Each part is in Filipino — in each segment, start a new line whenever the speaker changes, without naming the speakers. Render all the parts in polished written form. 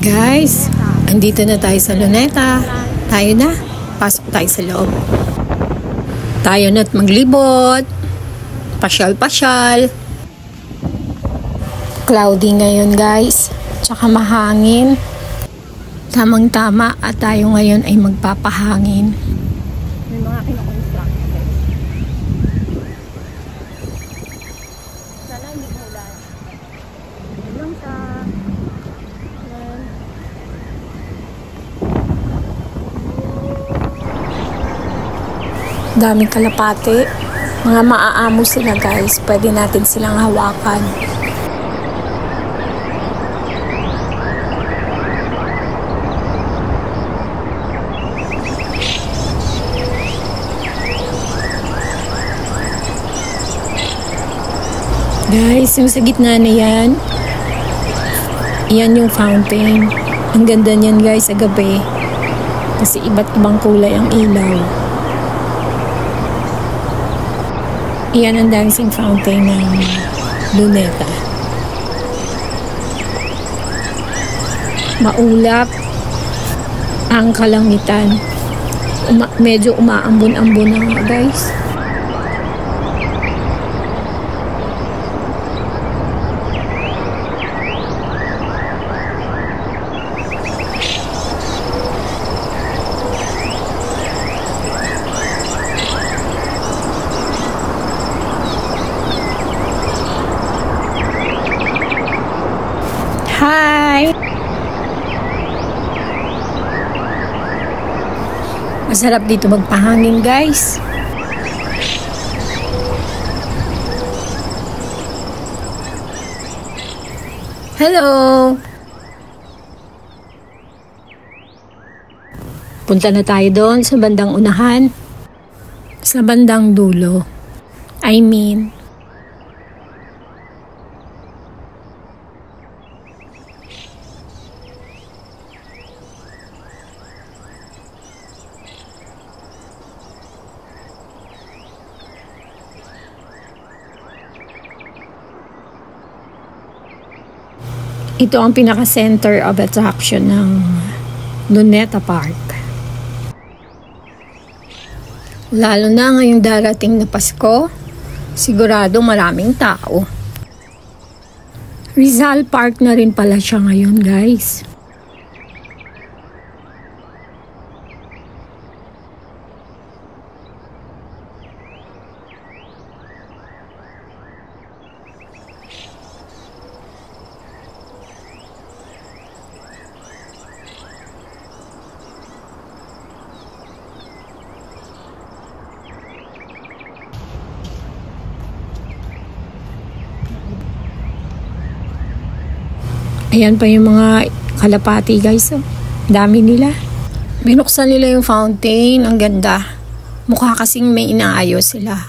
Guys, andito na tayo sa Luneta. Tayo na. Pasok tayo sa loob. Tayo na't maglibot. Pasyal-pasyal. Cloudy ngayon guys. Tsaka mahangin. Tamang-tama at tayo ngayon ay magpapahangin.
May mga kinakonstruct guys. Sana hindi maulan. Lang ka.
Daming kalapate. Mga maaamo sila guys. Pwede natin silang hawakan. Guys, yung sa gitna na yan, yan yung fountain. Ang ganda niyan guys sa gabi. Kasi iba't ibang kulay ang ilaw. Iyan ang dancing fountain ng Luneta. Maulap ang kalangitan. Medyo umaambon-ambon na nga guys. Hi! Masarap dito magpahangin guys. Hello! Punta na tayo doon sa bandang unahan. Sa bandang dulo. Ito ang pinaka-center of attraction ng Luneta Park. Lalo na ngayong darating na Pasko, sigurado maraming tao. Rizal Park na rin pala siya ngayon, guys. Ayan pa yung mga kalapati guys. Oh. Dami nila. Binuksan nila yung fountain. Ang ganda. Mukha kasing may inaayos sila.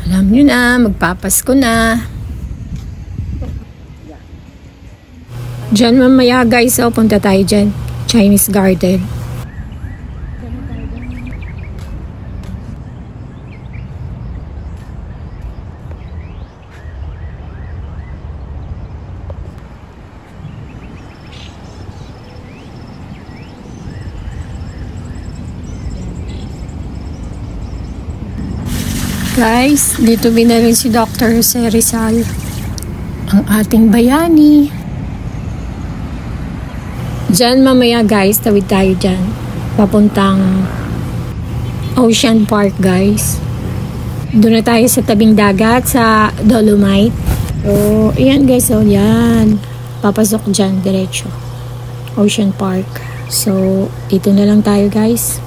Alam nyo na, magpapasko na. Diyan mamaya guys. Oh, punta tayo dyan. Chinese Garden. Guys, dito binalin si Dr. Jose Rizal, ang ating bayani. Diyan mamaya guys, tawid tayo dyan. Papuntang Ocean Park guys. Doon na tayo sa tabing dagat, sa Dolomite. So, ayan guys, so yan. Papasok dyan, diretso. Ocean Park. So, dito na lang tayo guys.